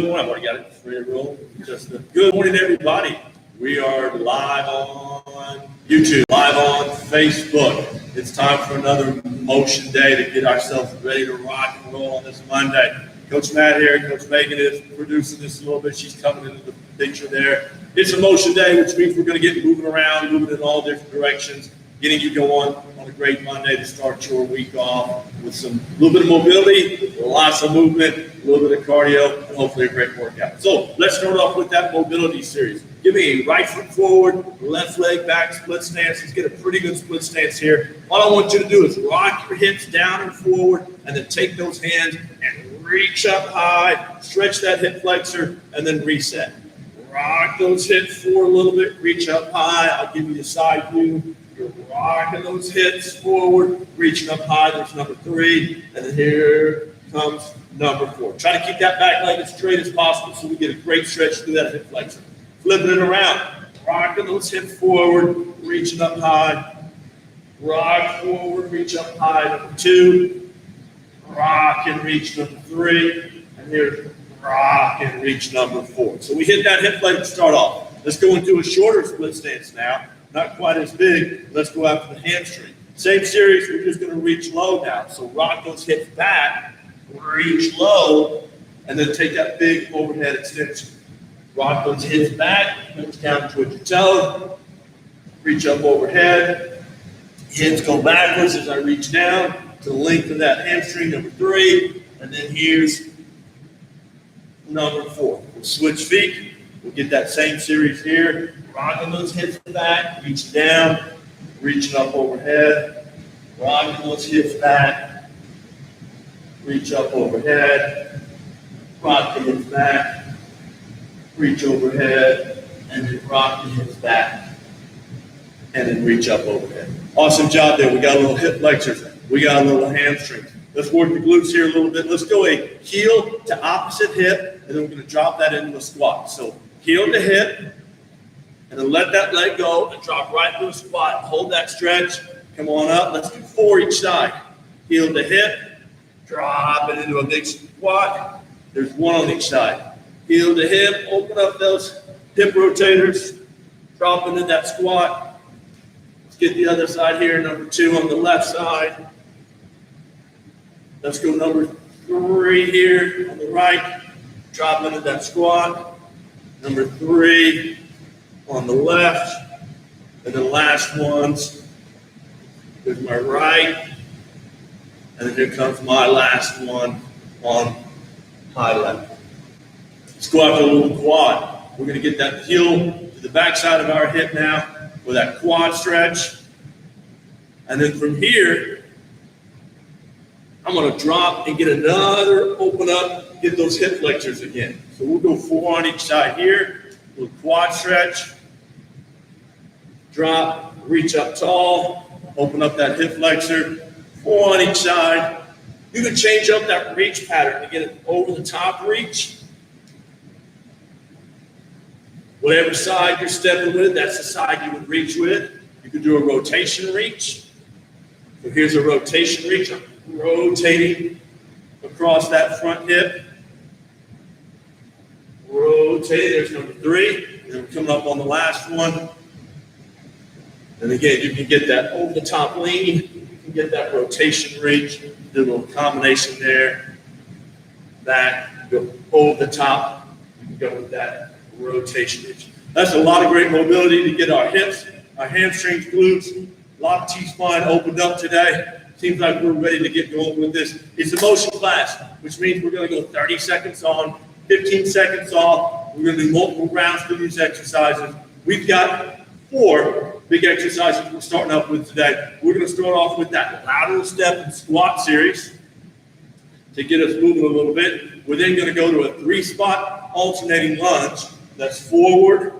morning. I've already got it ready to roll. Good morning, everybody. We are live on YouTube, live on Facebook. It's time for another motion day to get ourselves ready to rock and roll on this Monday. Coach Matt here, Coach Megan is producing this a little bit. She's coming into the picture there. It's a motion day, which means we're going to get moving around, moving in all different directions, getting you going on a great Monday to start your week off with a little bit of mobility, lots of movement, a little bit of cardio, and hopefully a great workout. So let's start off with that mobility series. Give me a right foot forward, left leg back, split stance. Let's get a pretty good split stance here. All I want you to do is rock your hips down and forward, and then take those hands and reach up high, stretch that hip flexor, and then reset. Rock those hips forward a little bit, reach up high. I'll give you the side view. You're rocking those hips forward, reaching up high. There's number 3. And then here comes number 4. Try to keep that back leg as straight as possible so we get a great stretch through that hip flexor. Flipping it around, rocking those hips forward, reaching up high. Rock forward, reach up high. Number 2. Rock and reach number 3. And here's rock and reach number 4. So we hit that hip flexor to start off. Let's go into a shorter split stance now. Not quite as big. Let's go after the hamstring. Same series, we're just going to reach low now. So rock those hips back, reach low, and then take that big overhead extension. Rock those hips back, hips down towards your toe, reach up overhead. Hips go backwards as I reach down to the length of that hamstring, number 3. And then here's number 4. We'll switch feet. We'll get that same series here. Rocking those hips back, reach down, reaching up overhead. Rocking those hips back, reach up overhead. Rock the hips back, reach overhead, and then rock the hips back, and then reach up overhead. Awesome job there. We got a little hip flexors. We got a little hamstring. Let's work the glutes here a little bit. Let's go a heel to opposite hip, and then we're going to drop that into a squat. So heel to hip, and then let that leg go and drop right into a squat. Hold that stretch. Come on up. Let's do 4 each side. Heel to hip, drop it into a big squat. There's 1 on each side. Heel to hip, open up those hip rotators, drop into that squat. Let's get the other side here, number 2 on the left side. Let's go number 3 here on the right, drop into that squat. Number 3 on the left, and the last ones, there's my right, and then here comes my last one on high left. Let's go after a little quad. We're going to get that heel to the backside of our hip now with that quad stretch. And then from here, I'm going to drop and get another open up, get those hip flexors again. So we'll go 4 on each side here. Little quad stretch, drop, reach up tall, open up that hip flexor, 4 on each side. You can change up that reach pattern to get it over the top reach. Whatever side you're stepping with, that's the side you would reach with. You could do a rotation reach. So here's a rotation reach. I'm rotating across that front hip. Rotate, there's number 3. And we're coming up on the last one. And again, you can get that over the top lean. You can get that rotation reach. Do a little combination there. Back, go over the top. You can go with that rotation reach. That's a lot of great mobility to get our hips, our hamstrings, glutes, a lot of T-spine opened up today. Seems like we're ready to get going with this. It's a motion class, which means we're going to go 30 seconds on, 15 seconds off. We're going to do multiple rounds for these exercises. We've got 4 big exercises we're starting up with today. We're going to start off with that lateral step and squat series to get us moving a little bit. We're then going to go to a 3-spot alternating lunge. That's forward,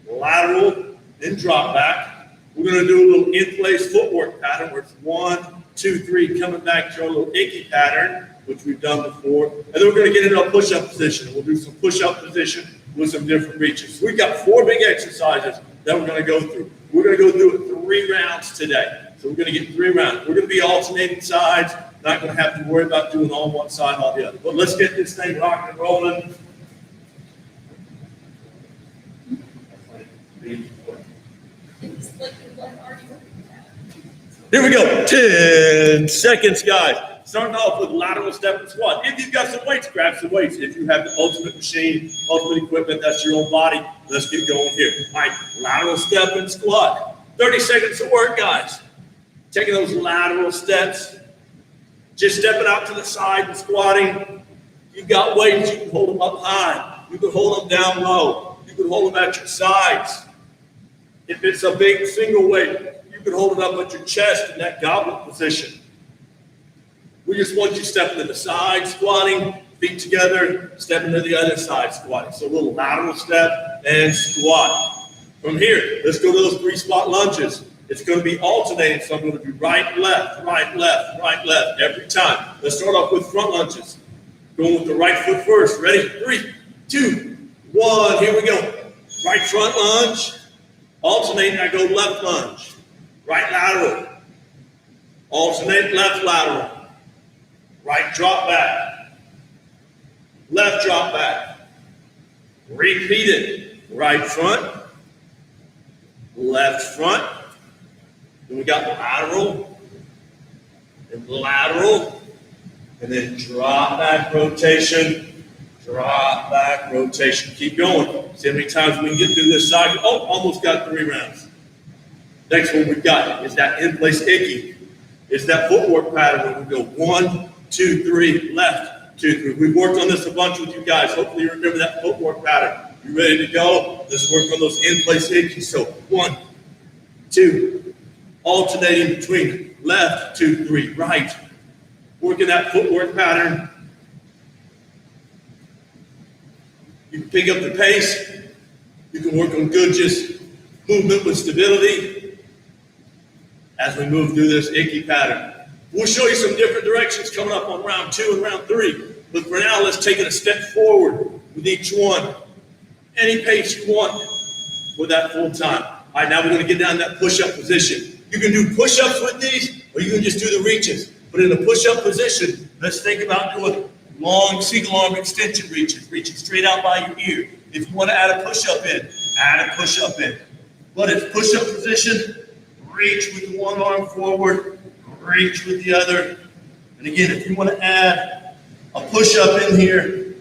lateral, then drop back. We're going to do a little in-place footwork pattern where it's 1, 2, 3, coming back to our little icky pattern, which we've done before. And then we're going to get into a push-up position. We'll do some push-up position with some different reaches. We've got 4 big exercises that we're going to go through. We're going to go do it 3 rounds today. So we're going to get 3 rounds. We're going to be alternating sides. Not going to have to worry about doing all one side, all the other. But let's get this thing rocking and rolling. Here we go. 10 seconds, guys. Starting off with lateral step and squat. If you've got some weights, grab some weights. If you have the ultimate machine, ultimate equipment, that's your own body, let's get going here. All right, lateral step and squat. 30 seconds of work, guys. Taking those lateral steps. Just stepping out to the side and squatting. You've got weights, you can hold them up high. You can hold them down low. You can hold them at your sides. If it's a big single weight, you can hold it up at your chest in that goblet position. We just want you stepping to the side, squatting, feet together, stepping to the other side, squatting. So a little lateral step and squat. From here, let's go to those 3 squat lunges. It's going to be alternating, so I'm going to do right, left, right, left, right, left every time. Let's start off with front lunges. Going with the right foot first. Ready? 3, 2, 1. Here we go. Right front lunge. Alternating, I go left lunge. Right lateral. Alternate left lateral. Right drop back. Left drop back. Repeat it. Right front. Left front. Then we got lateral. And lateral. And then drop back rotation. Drop back rotation. Keep going. See how many times we can get through this cycle. Oh, almost got 3 rounds. Next one we've got is that in-place icky. It's that footwork pattern where we go 1, 2, 3, left, 2, 3. We've worked on this a bunch with you guys. Hopefully you remember that footwork pattern. You ready to go? Let's work on those in-place ickies. So 1, 2, alternating between left, 2, 3, right. Working that footwork pattern. You can pick up the pace. You can work on good just movement with stability as we move through this icky pattern. We'll show you some different directions coming up on round 2 and round 3. But for now, let's take it a step forward with each one. Any pace you want with that full time. All right, now we're going to get down to that push-up position. You can do push-ups with these, or you can just do the reaches. But in the push-up position, let's think about doing long single arm extension reaches, reaching straight out by your ear. If you want to add a push-up in, add a push-up in. But it's push-up position, reach with one arm forward, reach with the other. And again, if you want to add a push-up in here,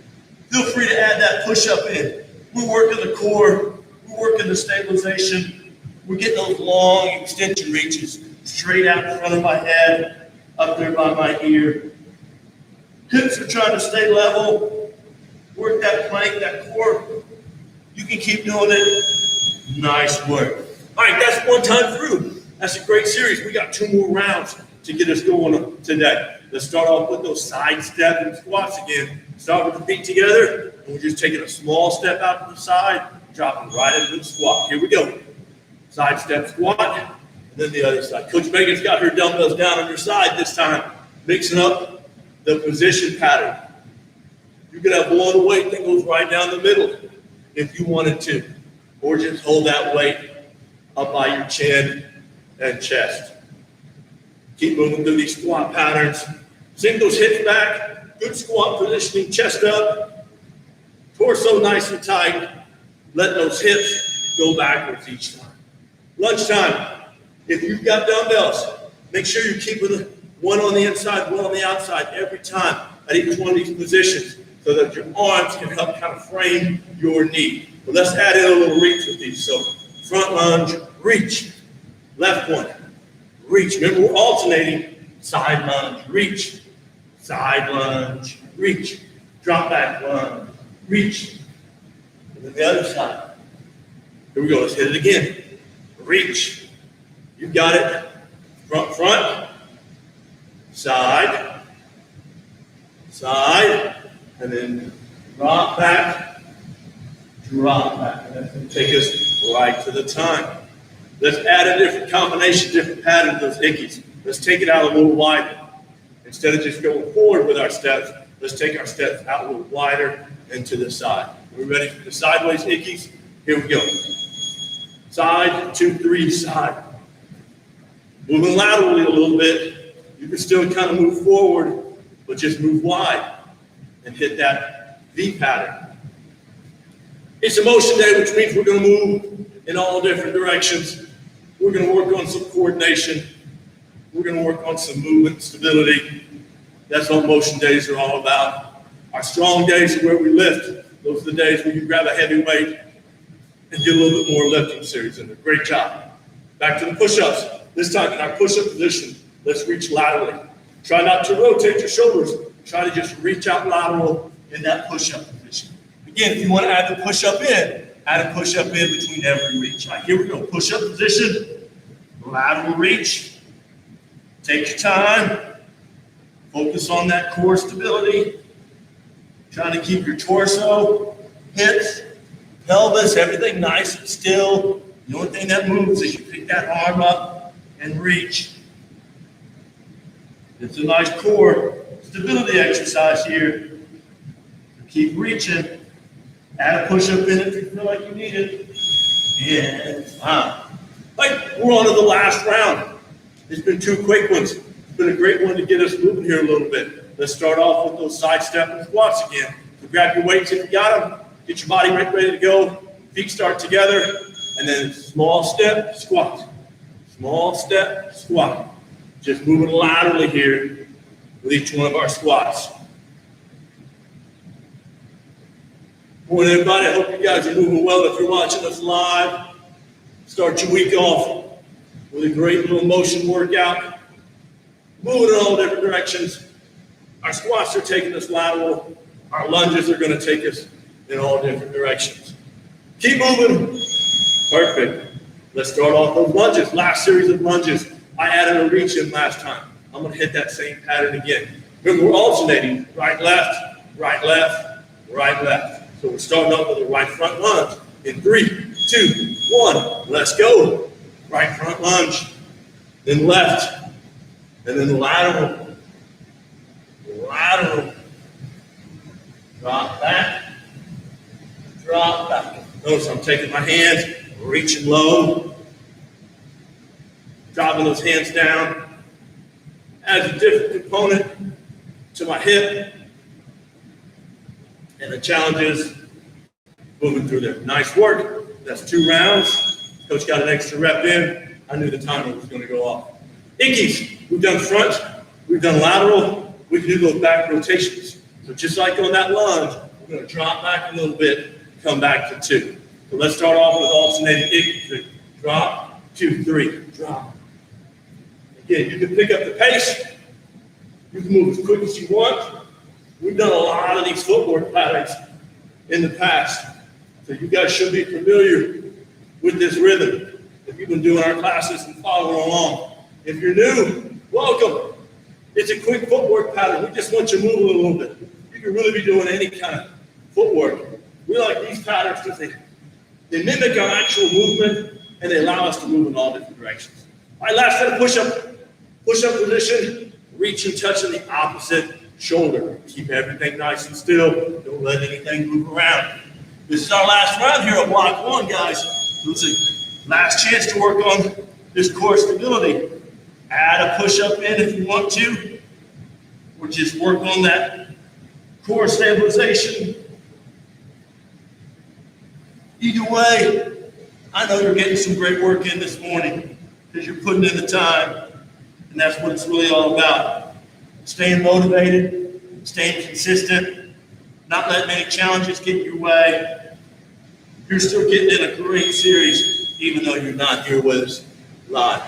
feel free to add that push-up in. We're working the core, we're working the stabilization, we're getting those long extension reaches straight out in front of my head, up there by my ear. Hips are trying to stay level. Work that plank, that core. You can keep doing it. Nice work. All right, that's one time through. That's a great series. We got 2 more rounds to get us going today. Let's start off with those side step and squats again. Start with the feet together, and we're just taking a small step out to the side, dropping right into the squat. Here we go. Side step squat, and then the other side. Coach Megan's got her dumbbells down on her side this time, mixing up the position pattern. You can have one weight that goes right down the middle if you wanted to, or just hold that weight up by your chin and chest. Keep moving through these squat patterns. Sink those hips back. Good squat positioning, chest up. Torso nice and tight. Let those hips go backwards each time. Lunchtime. If you've got dumbbells, make sure you're keeping one on the inside, one on the outside every time at each one of these positions so that your arms can help kind of frame your knee. But let's add in a little reach with these. So front lunge, reach. Left one, reach. Remember, we're alternating. Side lunge, reach. Side lunge, reach. Drop back lunge, reach. And then the other side. Here we go. Let's hit it again. Reach. You got it. Front, front. Side. Side. And then drop back. Drop back. And that's going to take us right to the time. Let's add a different combination, different pattern of those ickies. Let's take it out a little wider. Instead of just going forward with our steps, let's take our steps out a little wider and to the side. Are we ready for the sideways ickies? Here we go. Side, 2, 3, side. Moving laterally a little bit. You can still kind of move forward, but just move wide and hit that V pattern. It's a motion day, which means we're going to move in all different directions. We're going to work on some coordination. we're going to work on some movement stability. That's what motion days are all about. Our strong days are where we lift. Those are the days where you grab a heavy weight and get a little bit more lifting series in there. Great job. Back to the push-ups. This time in our push-up position, let's reach laterally. Try not to rotate your shoulders. Try to just reach out lateral in that push-up position. Again, if you want to add the push-up in, add a push-up in between every reach. All right, here we go. Push-up position, lateral reach. Take your time. Focus on that core stability. Trying to keep your torso, hips, pelvis, everything nice and still. The only thing that moves is you pick that arm up and reach. It's a nice core stability exercise here. Keep reaching. Add a push-up in if you feel like you need it. And we're on to the last round. It's been 2 quick ones. It's been a great one to get us moving here a little bit. Let's start off with those side step and squats again. So grab your weights if you got them. Get your body ready to go. Feet start together. And then small step, squat. Small step, squat. Just moving laterally here with each one of our squats. Morning, everybody. I hope you guys are moving well. If you're watching us live, start your week off with a great little motion workout. Moving in all different directions. Our squats are taking us lateral. Our lunges are going to take us in all different directions. Keep moving. Perfect. Let's start off those lunges. Last series of lunges. I added a reach in last time. I'm going to hit that same pattern again. Remember, we're alternating right, left, right, left, right, left. So we're starting off with a right front lunge. In 3, 2, 1. Let's go. Right front lunge. Then left. And then lateral. Lateral. Drop back. Drop back. Notice I'm taking my hands, reaching low. Dropping those hands down. Adds a different component to my hip. And the challenge is moving through there. Nice work. That's 2 rounds. Coach got an extra rep in. I knew the timer was going to go off. Ickies. We've done front. We've done lateral. We can do those back rotations. So just like on that lunge, we're going to drop back a little bit, come back to 2. So let's start off with alternating ickies. Drop, 2, 3, drop. Again, you can pick up the pace. You can move as quick as you want. We've done a lot of these footwork patterns in the past. So you guys should be familiar with this rhythm if you've been doing our classes and following along. If you're new, welcome. It's a quick footwork pattern. We just want you moving a little bit. You can really be doing any kind of footwork. We like these patterns because they mimic our actual movement and they allow us to move in all different directions. All right, last set of push-up position, reaching, touching the opposite shoulder. Keep everything nice and still. Don't let anything move around. This is our last round here at block 1, guys. So it's a last chance to work on this core stability. Add a push-up in if you want to, or just work on that core stabilization. Either way, I know you're getting some great work in this morning because you're putting in the time, and that's what it's really all about. Staying motivated, staying consistent, not letting any challenges get in your way. You're still getting in a great series, even though you're not here with us live.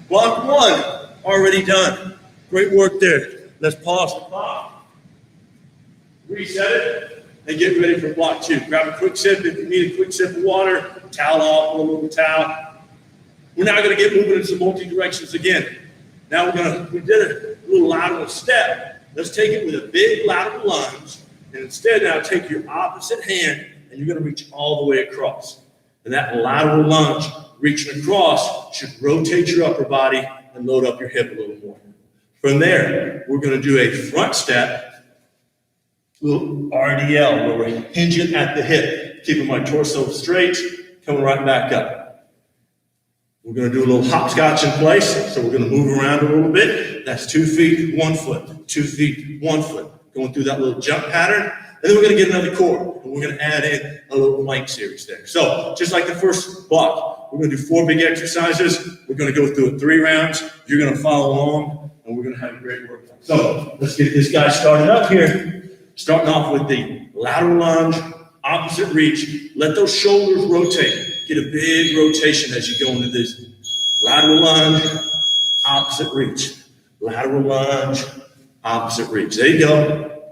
Block 1, already done. Great work there. Let's pause the clock, reset it, and get ready for block 2. Grab a quick sip if you need a quick sip of water, towel off, a little towel. We're now going to get moving in some multi-directions again. Now we did a little lateral step. Let's take it with a big lateral lunge, and instead now take your opposite hand, and you're going to reach all the way across. And that lateral lunge, reaching across, should rotate your upper body and load up your hip a little more. From there, we're going to do a front step, little RDL, where we're hinging at the hip, keeping my torso straight, coming right back up. We're going to do a little hopscotch in place, so we're going to move around a little bit. That's 2 feet, 1 foot, 2 feet, 1 foot. Going through that little jump pattern, and then we're going to get another core, and we're going to add in a little plank series there. So just like the first block, We're going to do 4 big exercises. We're going to go through it 3 rounds. You're going to follow along, and we're going to have a great workout. So let's get this guy started up here. Starting off with the lateral lunge, opposite reach. Let those shoulders rotate. Get a big rotation as you go into this. Lateral lunge, opposite reach. Lateral lunge, opposite reach. There you go.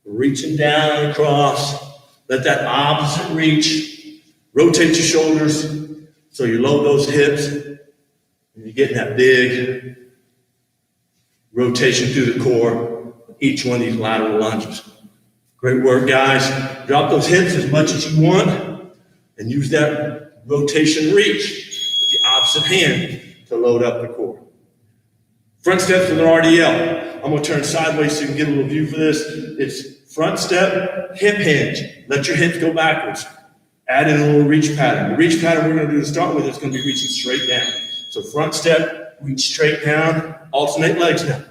Reaching down and across. Let that opposite reach. Rotate your shoulders so you load those hips. And you're getting that big rotation through the core. Each one of these lateral lunges. Great work, guys. Drop those hips as much as you want and use that rotation reach with the opposite hand to load up the core. Front steps with an RDL. I'm going to turn sideways so you can get a little view for this. It's front step, hip hinge. Let your hips go backwards. Add in a little reach pattern. The reach pattern we're going to do to start with is going to be reaching straight down. So front step, reach straight down, alternate legs now.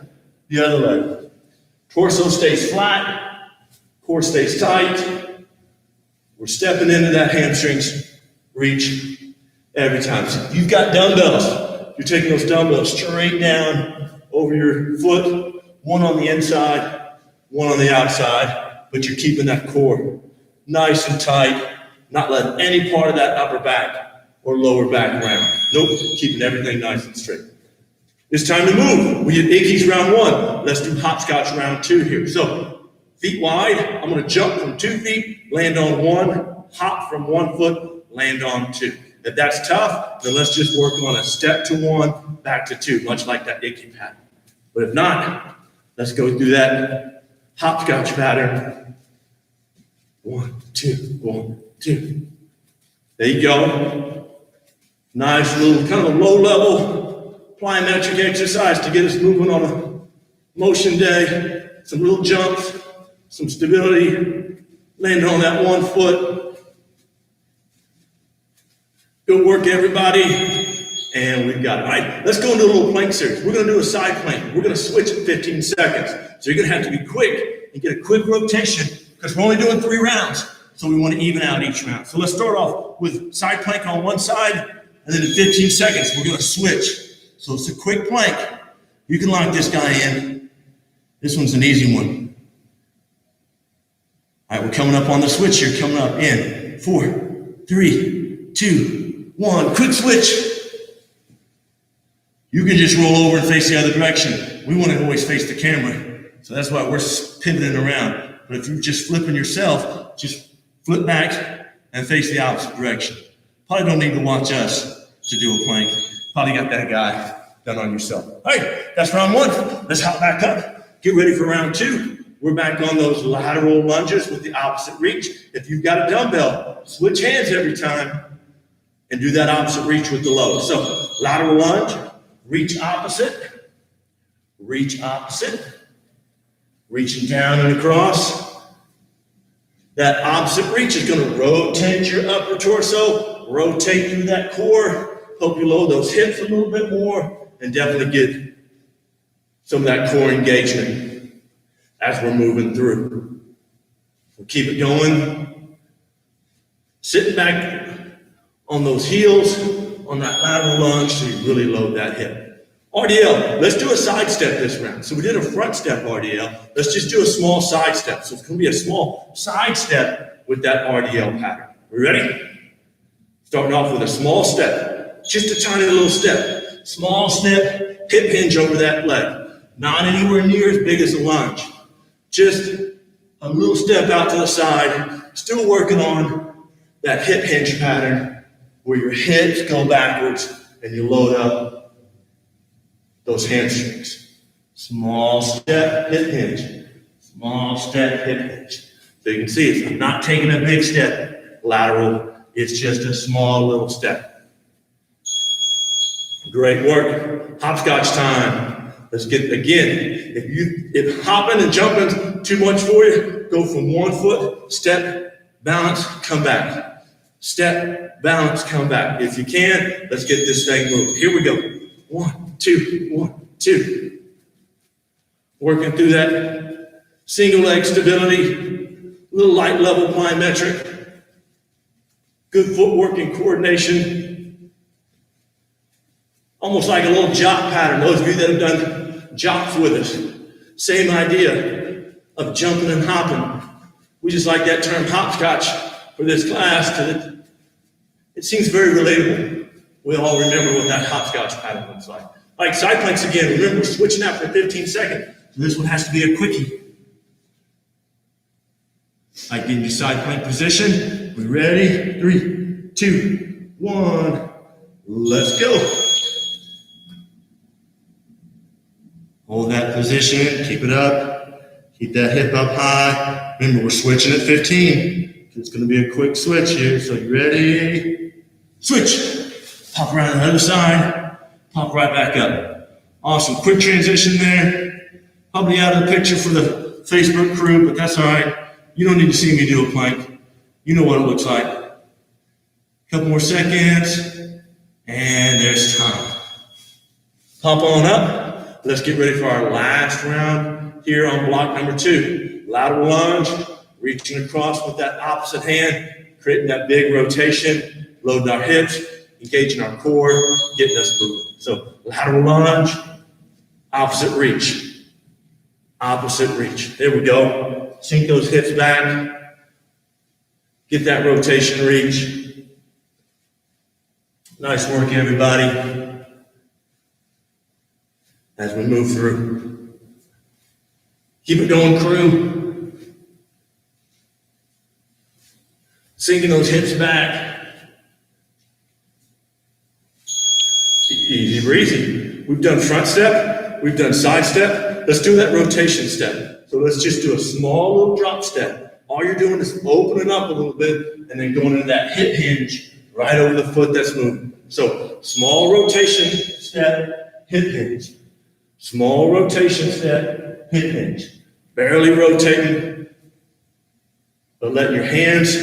The other leg. Torso stays flat, core stays tight. We're stepping into that hamstrings reach every time. So if you've got dumbbells, you're taking those dumbbells straight down over your foot, one on the inside, one on the outside, but you're keeping that core nice and tight, not letting any part of that upper back or lower back round. Nope, keeping everything nice and straight. It's time to move. We did Ickies round 1. Let's do hopscotch round 2 here. So feet wide, I'm going to jump from 2 feet, land on 1, hop from 1 foot, land on 2. If that's tough, then let's just work on a step to 1, back to 2, much like that Icky pattern. But if not, let's go through that hopscotch pattern. 1, 2, 1, 2. There you go. Nice little kind of a low level plyometric exercise to get us moving on a motion day. Some little jumps, some stability, landing on that 1 foot. Good work, everybody. And we've got it. All right, let's go into a little plank series. We're going to do a side plank. We're going to switch in 15 seconds. So you're going to have to be quick and get a quick rotation because we're only doing 3 rounds. So we want to even out each round. So let's start off with side plank on one side, and then in 15 seconds, we're going to switch. So it's a quick plank. You can lock this guy in. This one's an easy one. All right, we're coming up on the switch here. Coming up in 4, 3, 2, 1. Quick switch. You can just roll over and face the other direction. We want to always face the camera. So that's why we're pivoting around. But if you're just flipping yourself, just flip back and face the opposite direction. Probably don't need to watch us to do a plank. Probably got that guy done on yourself. All right, that's round 1. Let's hop back up. Get ready for round 2. We're back on those lateral lunges with the opposite reach. If you've got a dumbbell, switch hands every time and do that opposite reach with the load. So lateral lunge, reach opposite, reaching down and across. That opposite reach is going to rotate your upper torso, rotate through that core. Hope you load those hips a little bit more and definitely get some of that core engagement as we're moving through. We'll keep it going. Sitting back on those heels on that lateral lunge so you really load that hip. RDL, let's do a side step this round. So we did a front step RDL. Let's just do a small side step. So it's going to be a small side step with that RDL pattern. We ready? Starting off with a small step. Just a tiny little step. Small step, hip hinge over that leg. Not anywhere near as big as a lunge. Just a little step out to the side. Still working on that hip hinge pattern where your hips go backwards and you load up those hamstrings. Small step, hip hinge. Small step, hip hinge. So you can see I'm not taking a big step lateral. It's just a small little step. Great work. Hopscotch time. Let's get, again, if hopping and jumping too much for you, go from 1 foot, step, balance, come back. Step, balance, come back. If you can, let's get this thing moving. Here we go. 1, 2, 1, 2. Working through that single leg stability, little light level plyometric. Good footwork and coordination. Almost like a little jog pattern. Those of you that have done jogs with us, same idea of jumping and hopping. We just like that term hopscotch for this class because it seems very relatable. We all remember what that hopscotch pattern looks like. Like side planks again, remember we're switching out for 15 seconds. So this one has to be a quickie. I get into side plank position. We ready? 3, 2, 1. Let's go. Hold that position. Keep it up. Keep that hip up high. Remember, we're switching at 15. It's going to be a quick switch here. So you ready? Switch. Pop around to the other side. Pop right back up. Awesome. Quick transition there. Probably out of the picture for the Facebook crew, but that's all right. You don't need to see me do a plank. You know what it looks like. Couple more seconds. And there's time. Pop on up. Let's get ready for our last round here on block number 2. Lateral lunge. Reaching across with that opposite hand. Creating that big rotation. Loading our hips. Engaging our core. Getting us moving. So lateral lunge. Opposite reach. Opposite reach. There we go. Sink those hips back. Get that rotation reach. Nice work, everybody. As we move through. Keep it going, crew. Sinking those hips back. Easy breezy. We've done front step. We've done side step. Let's do that rotation step. So let's just do a small little drop step. All you're doing is opening up a little bit and then going into that hip hinge right over the foot that's moving. So small rotation step, hip hinge. Small rotation step, hip hinge. Barely rotating, but letting your hands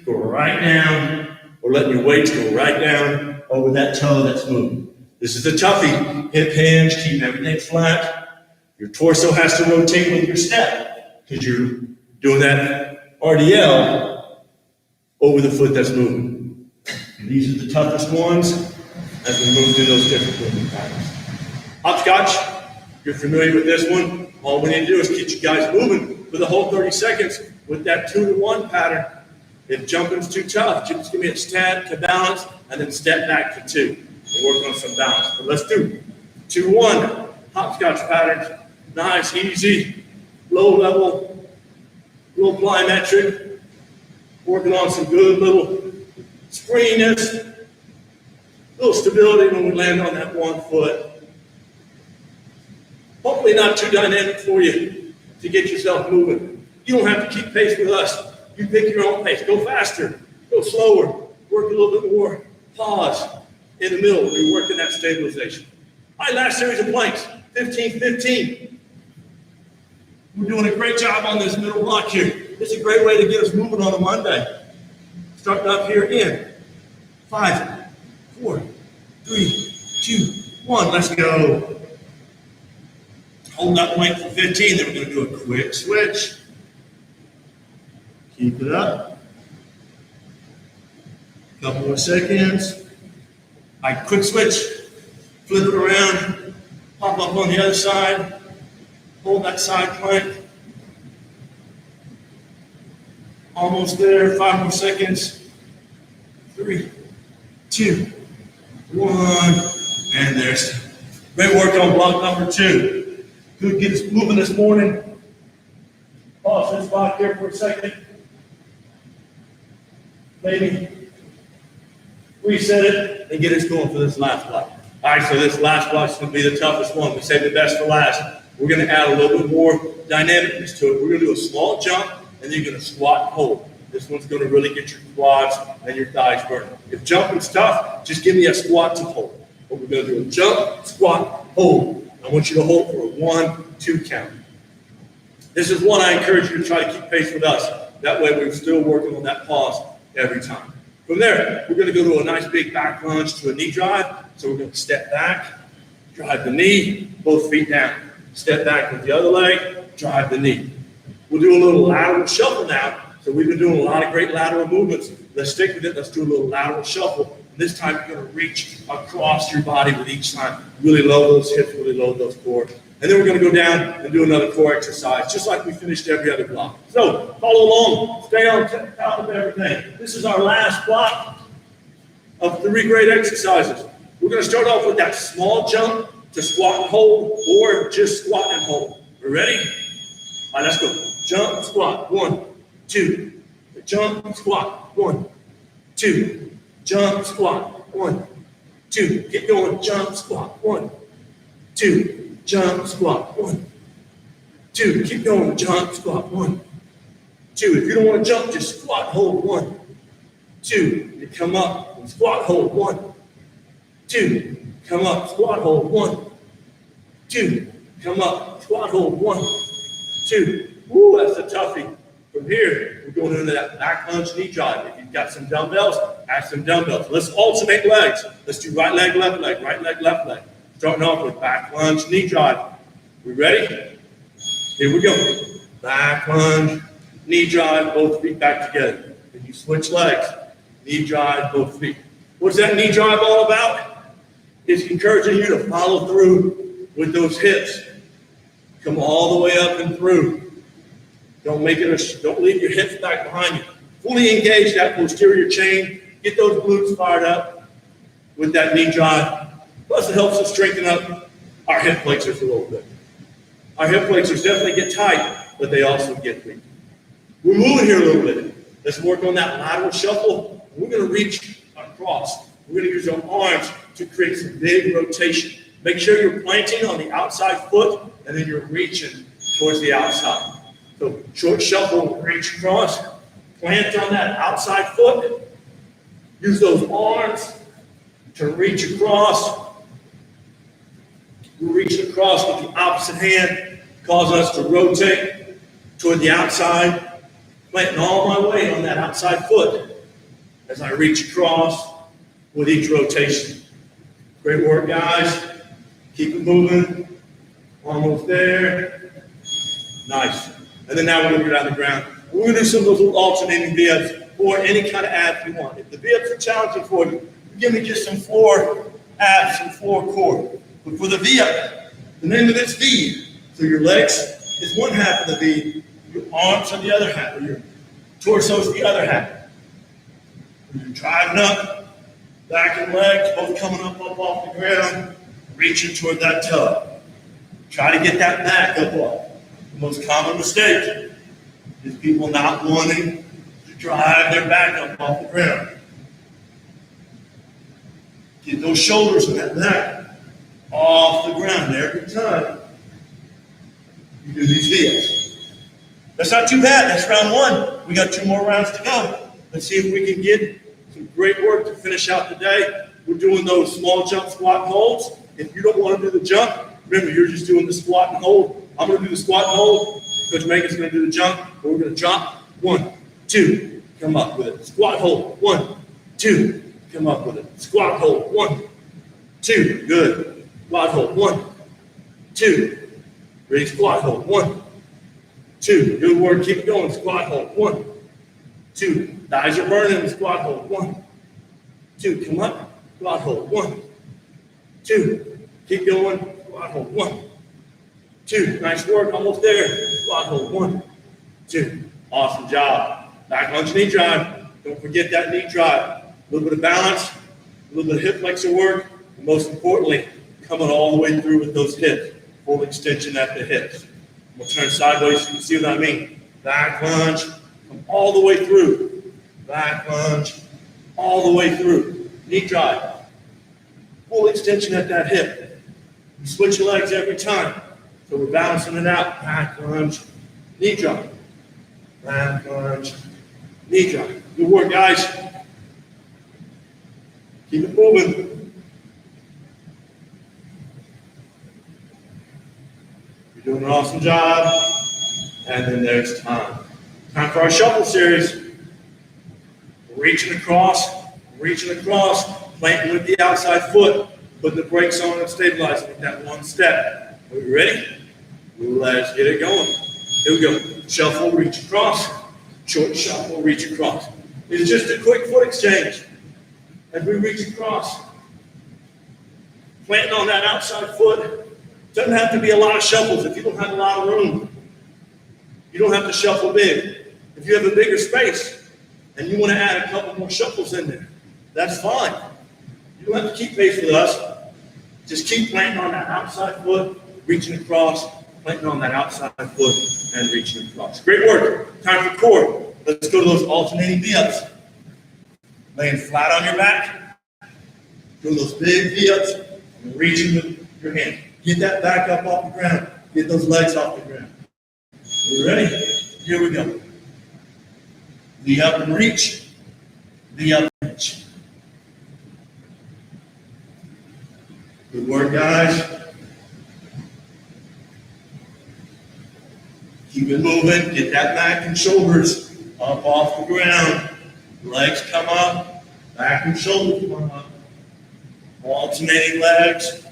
go right down or letting your weights go right down over that toe that's moving. This is a toughie. Hip hinge, keep everything flat. Your torso has to rotate with your step because you're doing that RDL over the foot that's moving. And these are the toughest ones as we move through those different movement patterns. Hopscotch, you're familiar with this one. All we need to do is get you guys moving for the whole 30 seconds with that 2-to-1 pattern. If jumping's too tough, just give me a step to balance and then step back to 2. We'll work on some balance. But let's do 2-1 hopscotch patterns. Nice, easy, low level, little plyometric. Working on some good little springiness, little stability when we land on that one foot. Hopefully not too dynamic for you to get yourself moving. You don't have to keep pace with us. You pick your own pace. Go faster, go slower, work a little bit more. Pause in the middle. We're working that stabilization. All right, last series of planks, 15-15. We're doing a great job on this middle block here. It's a great way to get us moving on a Monday. Starting up here in 5, 4, 3, 2, 1. Let's go. Hold that plank for 15. Then we're going to do a quick switch. Keep it up. Couple more seconds. All right, quick switch. Flip it around. Pop up on the other side. Hold that side plank. Almost there. 5 more seconds. 3, 2, 1. And there's great work on block number 2. Good, get us moving this morning. Pause this block here for a second. Maybe reset it and get us going for this last block. All right, so this last block is going to be the toughest one. We saved the best for last. We're going to add a little bit more dynamicness to it. We're going to do a small jump, and then you're going to squat and hold. This one's going to really get your quads and your thighs burning. If jumping's tough, just give me a squat to hold. But we're going to do a jump, squat, hold. I want you to hold for a 1-2 count. This is one I encourage you to try to keep pace with us. That way we're still working on that pause every time. From there, we're going to go to a nice big back lunge to a knee drive. So we're going to step back, drive the knee, both feet down. Step back with the other leg, drive the knee. We'll do a little lateral shuffle now. So we've been doing a lot of great lateral movements. Let's stick with it. Let's do a little lateral shuffle. This time you're going to reach across your body with each time. Really load those hips, really load those core. And then we're going to go down and do another core exercise, just like we finished every other block. So follow along. Stay on top of everything. This is our last block of 3 great exercises. We're going to start off with that small jump to squat and hold, or just squat and hold. You ready? All right, let's go. Jump, squat. 1, 2. Jump, squat. 1, 2. Jump, squat. 1, 2. Get going. Jump, squat. 1, 2. Jump, squat. 1, 2. Keep going. Jump, squat. 1, 2. If you don't want to jump, just squat, hold. 1, 2. You come up and squat, hold. 1, 2. Come up, squat, hold. 1, 2. Come up, squat, hold. 1, 2. Woo, that's a toughie. From here, we're going into that back lunge knee drive. If you've got some dumbbells, add some dumbbells. Let's alternate legs. Let's do right leg, left leg, right leg, left leg. Starting off with back lunge, knee drive. We ready? Here we go. Back lunge, knee drive, both feet back together. Then you switch legs. Knee drive, both feet. What's that knee drive all about? It's encouraging you to follow through with those hips. Come all the way up and through. Don't leave your hips back behind you. Fully engage that posterior chain. Get those glutes fired up with that knee drive. Plus, it helps us strengthen up our hip flexors a little bit. Our hip flexors definitely get tight, but they also get weak. We're moving here a little bit. Let's work on that lateral shuffle. We're going to reach across. We're going to use our arms to create some big rotation. Make sure you're planting on the outside foot, and then you're reaching towards the outside. So short shuffle, reach across, plant on that outside foot. Use those arms to reach across. We're reaching across with the opposite hand, cause us to rotate toward the outside, planting all my weight on that outside foot as I reach across with each rotation. Great work, guys. Keep it moving. Almost there. Nice. And then now we're going to get on the ground. We're going to do some of those little alternating V-ups or any kind of abs you want. If the V-ups are challenging for you, give me just some floor abs and floor core. But for the V-up, the name of this V, so your legs is one half of the V, your arms are the other half, or your torso is the other half. You're driving up, back and legs, both coming up off the ground, reaching toward that toe. Try to get that back up off. The most common mistake is people not wanting to drive their back up off the ground. Get those shoulders and that back off the ground every time you do these V-ups. That's not too bad. That's round 1. We got 2 more rounds to go. Let's see if we can get some great work to finish out the day. We're doing those small jump, squat, and holds. If you don't want to do the jump, remember, you're just doing the squat and hold. I'm going to do the squat and hold. Coach Megan's going to do the jump, but we're going to jump. 1, 2, come up with it. Squat, hold. 1, 2, come up with it. Squat, hold. 1, 2, good. Squat, hold. 1, 2. Ready, squat, hold. 1, 2. Good work. Keep it going. Squat, hold. 1, 2. Thighs are burning. Squat, hold. 1, 2. Come up. Squat, hold. 1, 2. Keep going. Squat, hold. 1, 2. Nice work. Almost there. Squat, hold. 1, 2. Awesome job. Back lunge knee drive. Don't forget that knee drive. A little bit of balance, a little bit of hip flexor work, and most importantly, coming all the way through with those hips. Full extension at the hips. We'll turn sideways so you can see what I mean. Back lunge, come all the way through. Back lunge, all the way through. Knee drive. Full extension at that hip. You switch your legs every time. So we're balancing it out. Back lunge, knee drive. Back lunge, knee drive. Good work, guys. Keep it moving. You're doing an awesome job. And then there's time. Time for our shuffle series. Reaching across, planting with the outside foot, putting the brakes on and stabilizing with that one step. Are we ready? Let's get it going. Here we go. Shuffle, reach across, Short shuffle, reach across. It's just a quick foot exchange. As we reach across, planting on that outside foot. Doesn't have to be a lot of shuffles if you don't have a lot of room. You don't have to shuffle big. If you have a bigger space and you want to add a couple more shuffles in there, that's fine. You don't have to keep pace with us. Just keep planting on that outside foot, reaching across, planting on that outside foot, and reaching across. Great work. Time for core. Let's go to those alternating V-ups. Laying flat on your back. Doing those big V-ups and reaching with your hand. Get that back up off the ground. Get those legs off the ground. You ready? Here we go. V-up and reach. V-up and reach. Good work, guys. Keep it moving. Get that back and shoulders up off the ground. Legs come up. Back and shoulders come up. Alternating legs.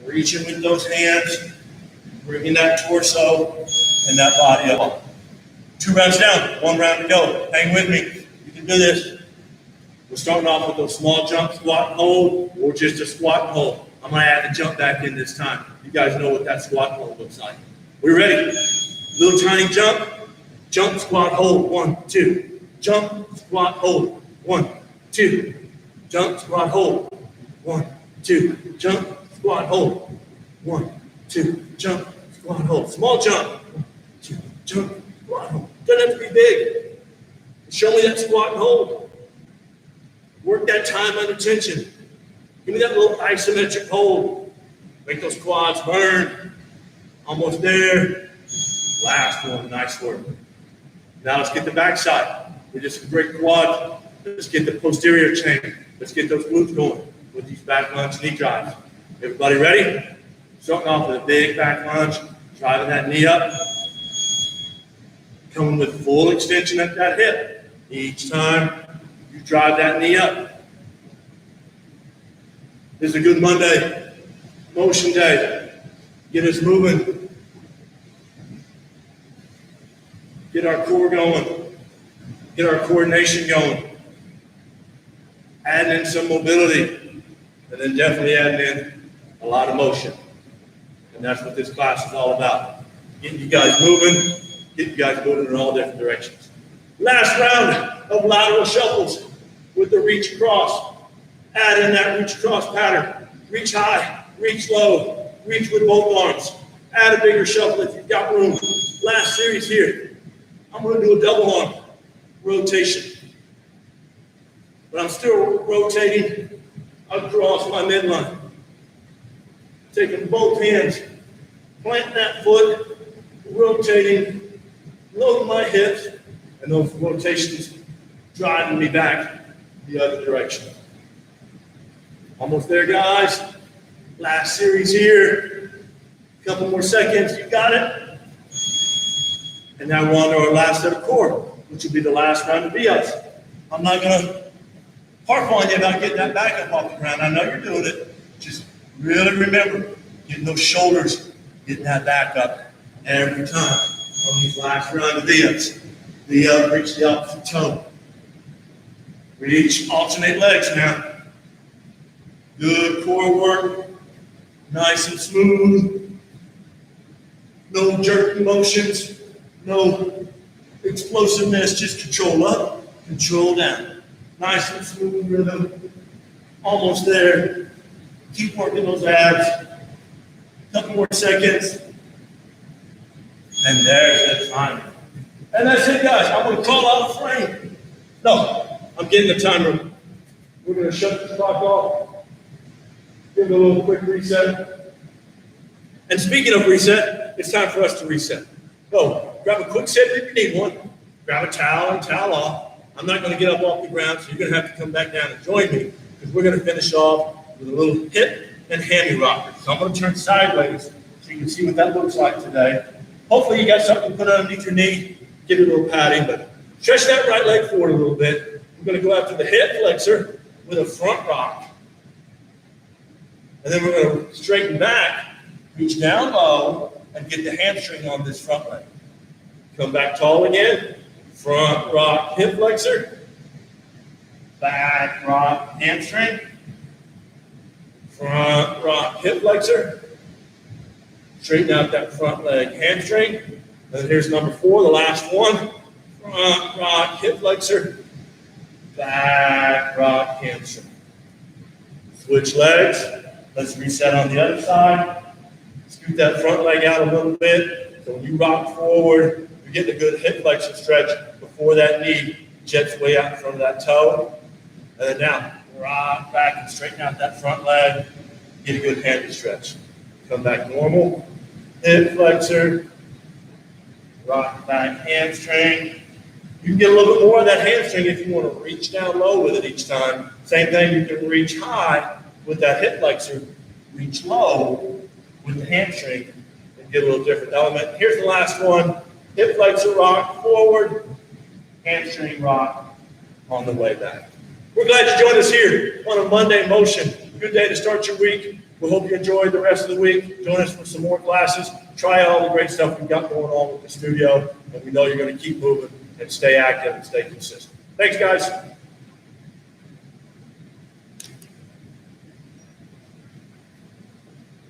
Reaching with those hands. Bringing that torso and that body up. 2 rounds down. 1 round to go. Hang with me. You can do this. We're starting off with those small jump, squat, and hold, or just a squat and hold. I'm going to add the jump back in this time. You guys know what that squat and hold looks like. We ready? Little tiny jump. Jump, squat, hold. 1, 2. Jump, squat, hold. 1, 2. Jump, squat, hold. 1, 2. Jump, squat, hold. 1, 2. Jump, squat, hold. Small jump. 1, 2. Jump, squat, hold. Doesn't have to be big. Show me that squat and hold. Work that time under tension. Give me that little isometric hold. Make those quads burn. Almost there. Last one. Nice work. Now let's get the backside. We just break quad. Let's get the posterior chain. Let's get those glutes going with these back lunge knee drives. Everybody ready? Starting off with a big back lunge. Driving that knee up. Coming with full extension at that hip. Each time you drive that knee up. This is a good Monday motion day. Get us moving. Get our core going. Get our coordination going. Add in some mobility. And then definitely add in a lot of motion. And that's what this class is all about. Getting you guys moving. Getting you guys moving in all different directions. Last round of lateral shuffles with the reach across. Add in that reach across pattern. Reach high, reach low, reach with both arms. Add a bigger shuffle if you've got room. Last series here. I'm going to do a double arm rotation. But I'm still rotating across my midline. Taking both hands, planting that foot, rotating, loading my hips, and those rotations driving me back the other direction. Almost there, guys. Last series here. A couple more seconds. You got it. And now we're on to our last set of core, which will be the last round of V-ups. I'm not going to harp on you about getting that back up off the ground. I know you're doing it. Just really remember getting those shoulders, getting that back up every time on these last round of V-ups. V-up, reach the opposite toe. Reach, alternate legs now. Good core work, nice and smooth. No jerky motions, no explosiveness, just control up, control down. Nice and smooth rhythm, almost there. Keep working those abs. Couple more seconds. And there's the timer. And that's it, guys. I'm going to call out a frame. No, I'm getting the timer. We're going to shut the clock off. Give it a little quick reset. And speaking of reset, it's time for us to reset. So grab a quick sip if you need one. Grab a towel and towel off. I'm not going to get up off the ground, so you're going to have to come back down and join me because we're going to finish off with a little hip and hammy rocker. So I'm going to turn sideways so you can see what that looks like today. Hopefully you got something to put underneath your knee. Give it a little padding, but stretch that right leg forward a little bit. We're going to go after the hip flexor with a front rock. And then we're going to straighten back, reach down low, and get the hamstring on this front leg. Come back tall again, Front rock hip flexor. Back rock hamstring. Front rock hip flexor. Straighten out that front leg hamstring. And here's number 4, the last one. Front rock hip flexor. Back rock hamstring. Switch legs. Let's reset on the other side. Scoot that front leg out a little bit. So when you rock forward, you're getting a good hip flexor stretch before that knee jets way out in front of that toe. And then now, rock back and straighten out that front leg. Get a good hammy stretch. Come back normal. Hip flexor. Rock back hamstring. You can get a little bit more of that hamstring if you want to reach down low with it each time. Same thing, you can reach high with that hip flexor. Reach low with the hamstring and get a little different element. Here's the last one. Hip flexor rock forward. Hamstring rock on the way back. We're glad you joined us here on a Monday Motion. Good day to start your week. We hope you enjoyed the rest of the week. Join us for some more classes. Try out all the great stuff we've got going on with the studio. And we know you're going to keep moving and stay active and stay consistent. Thanks, guys.